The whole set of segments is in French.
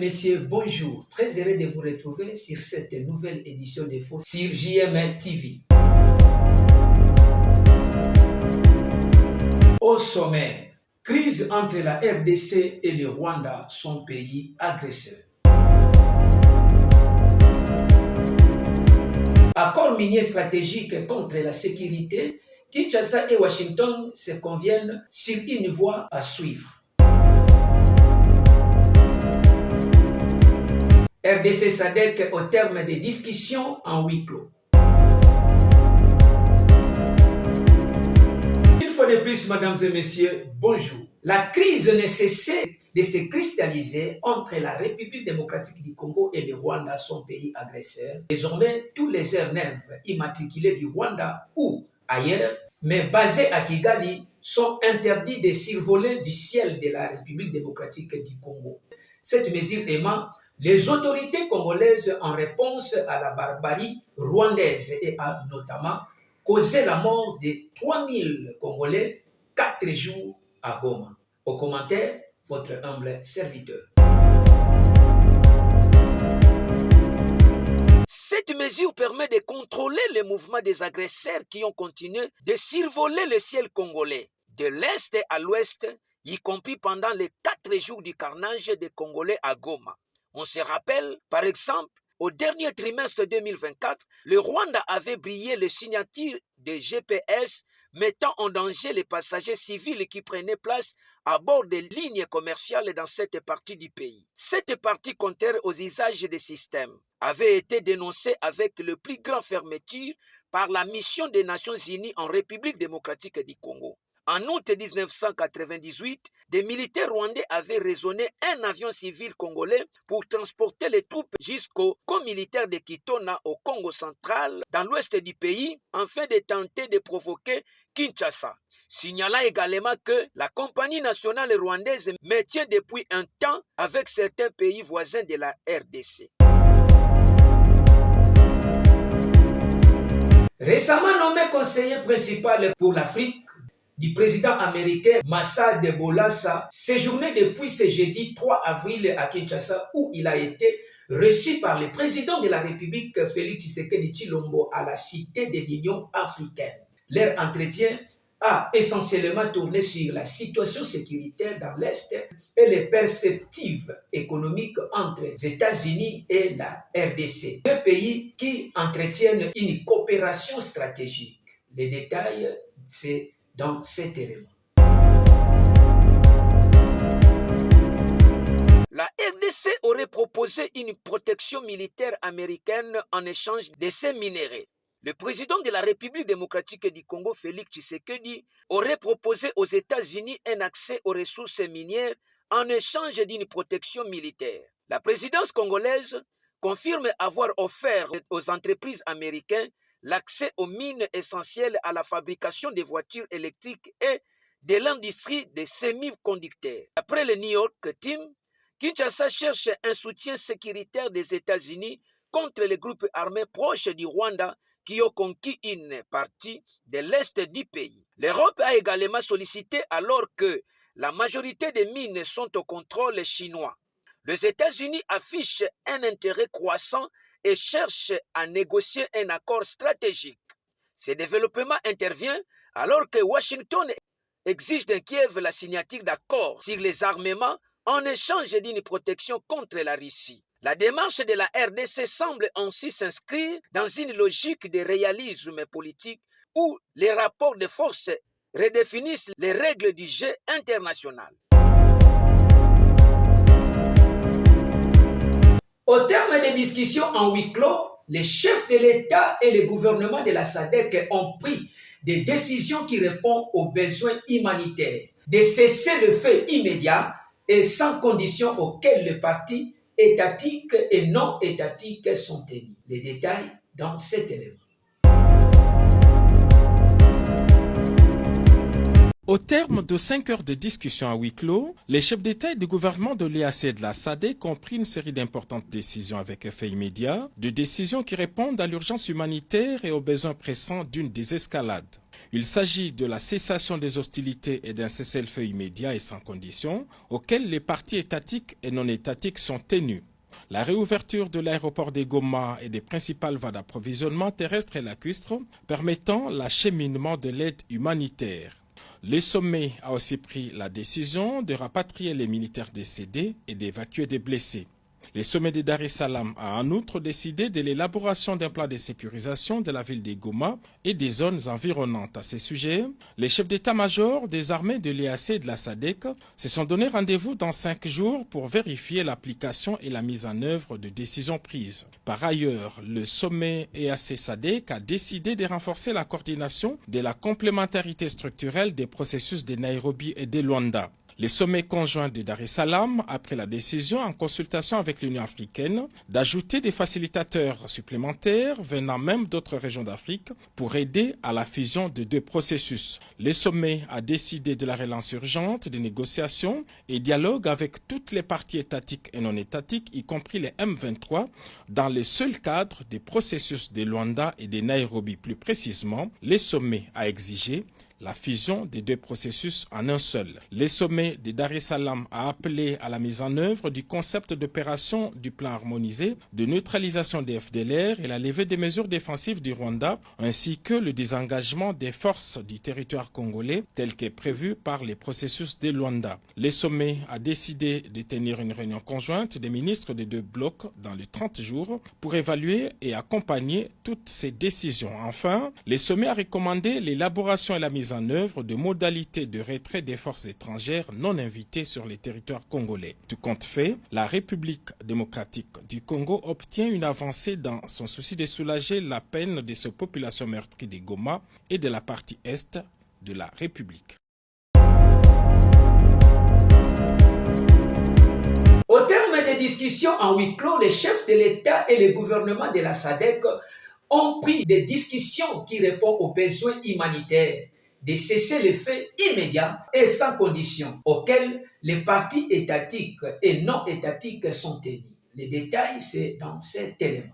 messieurs, bonjour. Très heureux de vous retrouver sur cette nouvelle édition de Faux sur JM TV. Au sommaire, crise entre la RDC et le Rwanda, son pays agresseur. Accord minier stratégique contre la sécurité, Kinshasa et Washington se conviennent sur une voie à suivre. RDC SADC au terme des discussions en huis clos. Une fois de plus, mesdames et messieurs, bonjour. La crise ne cessait de se cristalliser entre la République démocratique du Congo et le Rwanda, son pays agresseur. Désormais, tous les aéronefs immatriculés du Rwanda ou ailleurs, mais basés à Kigali, sont interdits de survoler du ciel de la République démocratique du Congo. Cette mesure aimant les autorités congolaises en réponse à la barbarie rwandaise et a notamment causé la mort de 3000 Congolais 4 jours à Goma. Au commentaire, votre humble serviteur. Cette mesure permet de contrôler le mouvement des agresseurs qui ont continué de survoler le ciel congolais, de l'est à l'ouest, y compris pendant les 4 jours du carnage des Congolais à Goma. On se rappelle, par exemple, au dernier trimestre 2024, le Rwanda avait brillé les signatures de GPS mettant en danger les passagers civils qui prenaient place à bord des lignes commerciales dans cette partie du pays. Cette partie contraire aux usages des systèmes avait été dénoncée avec le plus grand fermeture par la mission des Nations Unies en République démocratique du Congo. En août 1998, des militaires rwandais avaient raisonné un avion civil congolais pour transporter les troupes jusqu'au camp militaire de Kitona au Congo central, dans l'ouest du pays, afin de tenter de provoquer Kinshasa. Signalant également que la compagnie nationale rwandaise maintient depuis un temps avec certains pays voisins de la RDC. Récemment nommé conseiller principal pour l'Afrique du président américain Massad Bolassa, séjourné depuis ce jeudi 3 avril à Kinshasa où il a été reçu par le président de la République Félix Tshisekedi Tshilombo à la Cité de l'Union africaine. Leur entretien a essentiellement tourné sur la situation sécuritaire dans l'Est et les perspectives économiques entre les États-Unis et la RDC, deux pays qui entretiennent une coopération stratégique. Les détails, c'est dans cet élément. La RDC aurait proposé une protection militaire américaine en échange de ces minéraux. Le président de la République démocratique du Congo, Félix Tshisekedi, aurait proposé aux États-Unis un accès aux ressources minières en échange d'une protection militaire. La présidence congolaise confirme avoir offert aux entreprises américaines l'accès aux mines essentielles à la fabrication des voitures électriques et de l'industrie des semi-conducteurs. Après le New York Team, Kinshasa cherche un soutien sécuritaire des États-Unis contre les groupes armés proches du Rwanda qui ont conquis une partie de l'est du pays. L'Europe a également sollicité alors que la majorité des mines sont au contrôle chinois. Les États-Unis affichent un intérêt croissant et cherche à négocier un accord stratégique. Ce développement intervient alors que Washington exige de Kiev la signature d'accords sur les armements en échange d'une protection contre la Russie. La démarche de la RDC semble ainsi s'inscrire dans une logique de réalisme politique où les rapports de force redéfinissent les règles du jeu international. Au terme des discussions en huis clos, les chefs de l'État et le gouvernement de la SADC ont pris des décisions qui répondent aux besoins humanitaires, de cesser le feu immédiat et sans condition auxquelles les partis étatiques et non étatiques sont tenus. Les détails dans cet élément. Au Au terme de 5 heures de discussion à huis clos, les chefs d'État et de gouvernement de l'EAC et de la SADC ont pris une série d'importantes décisions avec effet immédiat, de décisions qui répondent à l'urgence humanitaire et aux besoins pressants d'une désescalade. Il s'agit de la cessation des hostilités et d'un cessez-le-feu immédiat et sans condition, auxquels les parties étatiques et non étatiques sont tenues. La réouverture de l'aéroport des Goma et des principales voies d'approvisionnement terrestre et lacustre permettant l'acheminement de l'aide humanitaire. Le sommet a aussi pris la décision de rapatrier les militaires décédés et d'évacuer des blessés. Le sommet de Dar es Salaam a en outre décidé de l'élaboration d'un plan de sécurisation de la ville de Goma et des zones environnantes. À ce sujet, les chefs d'état-major des armées de l'EAC et de la SADC se sont donné rendez-vous dans 5 jours pour vérifier l'application et la mise en œuvre de décisions prises. Par ailleurs, le sommet EAC-SADC a décidé de renforcer la coordination de la complémentarité structurelle des processus de Nairobi et de Luanda. Les sommets conjoints de Dar es Salaam a pris la décision, en consultation avec l'Union africaine, d'ajouter des facilitateurs supplémentaires venant même d'autres régions d'Afrique pour aider à la fusion de 2 processus. Le sommet a décidé de la relance urgente des négociations et dialogue avec toutes les parties étatiques et non étatiques, y compris les M23, dans le seul cadre des processus de Luanda et de Nairobi. Plus précisément, le sommet a exigé la fusion des 2 processus en un seul. Le sommet de Dar es Salaam a appelé à la mise en œuvre du concept d'opération du plan harmonisé de neutralisation des FDLR et la levée des mesures défensives du Rwanda, ainsi que le désengagement des forces du territoire congolais tel qu'est prévu par les processus de Luanda. Le sommet a décidé de tenir une réunion conjointe des ministres des 2 blocs dans les 30 jours pour évaluer et accompagner toutes ces décisions. Enfin, le sommet a recommandé l'élaboration et la mise en œuvre de modalités de retrait des forces étrangères non invitées sur les territoires congolais. Tout compte fait, la République démocratique du Congo obtient une avancée dans son souci de soulager la peine de ces populations meurtries de Goma et de la partie est de la République. Au terme des discussions en huis clos, les chefs de l'État et le gouvernement de la SADC ont pris des discussions qui répondent aux besoins humanitaires, de cesser le feu immédiat et sans condition, auxquels les partis étatiques et non étatiques sont tenus. Les détails, c'est dans cet élément.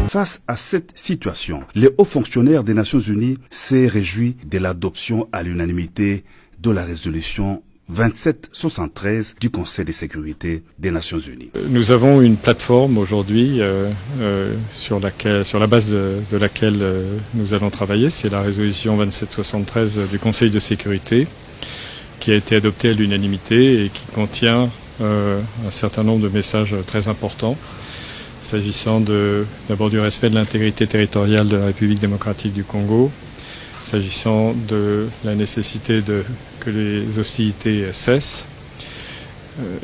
Face à cette situation, les hauts fonctionnaires des Nations Unies s'est réjoui de l'adoption à l'unanimité de la résolution 2773 du Conseil de sécurité des Nations Unies. Nous avons une plateforme aujourd'hui sur la base de laquelle nous allons travailler. C'est la résolution 2773 du Conseil de sécurité qui a été adoptée à l'unanimité et qui contient un certain nombre de messages très importants s'agissant d'abord du respect de l'intégrité territoriale de la République démocratique du Congo, s'agissant de la nécessité que les hostilités cessent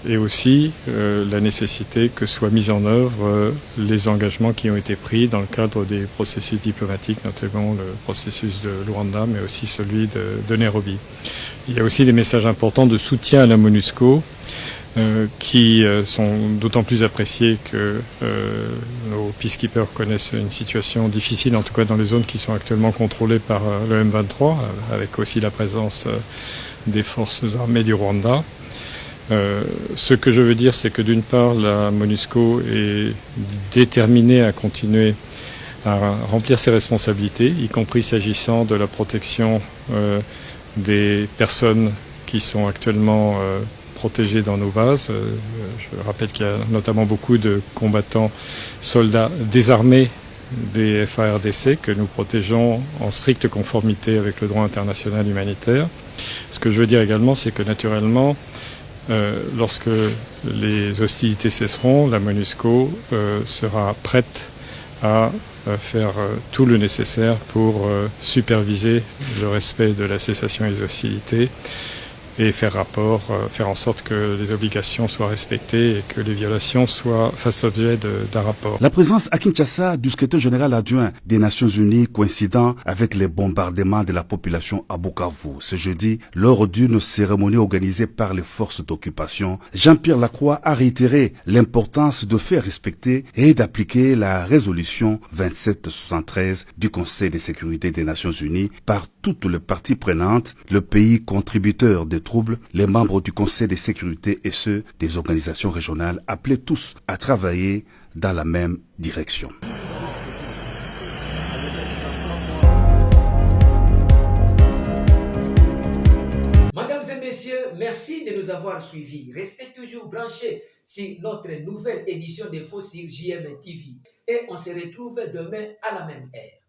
et aussi la nécessité que soient mis en œuvre les engagements qui ont été pris dans le cadre des processus diplomatiques, notamment le processus de Luanda, mais aussi celui de Nairobi. Il y a aussi des messages importants de soutien à la MONUSCO qui sont d'autant plus appréciés que nos peacekeepers connaissent une situation difficile, en tout cas dans les zones qui sont actuellement contrôlées par le M23, avec aussi la présence des forces armées du Rwanda. Ce que je veux dire, c'est que d'une part, la MONUSCO est déterminée à continuer à remplir ses responsabilités, y compris s'agissant de la protection des personnes qui sont actuellement protégés dans nos bases. Je rappelle qu'il y a notamment beaucoup de combattants, soldats désarmés des FARDC que nous protégeons en stricte conformité avec le droit international humanitaire. Ce que je veux dire également, c'est que naturellement, lorsque les hostilités cesseront, la MONUSCO sera prête à faire tout le nécessaire pour superviser le respect de la cessation des hostilités et faire rapport, faire en sorte que les obligations soient respectées et que les violations fassent l'objet d'un rapport. La présence à Kinshasa du secrétaire général adjoint des Nations Unies coïncidant avec les bombardements de la population à Bukavu ce jeudi lors d'une cérémonie organisée par les forces d'occupation, Jean-Pierre Lacroix a réitéré l'importance de faire respecter et d'appliquer la résolution 2773 du Conseil de sécurité des Nations Unies par toutes les parties prenantes, le pays contributeur des troubles, les membres du Conseil de sécurité et ceux des organisations régionales appelés tous à travailler dans la même direction. Mesdames et messieurs, merci de nous avoir suivis. Restez toujours branchés sur notre nouvelle édition de Faux sur JM TV et on se retrouve demain à la même heure.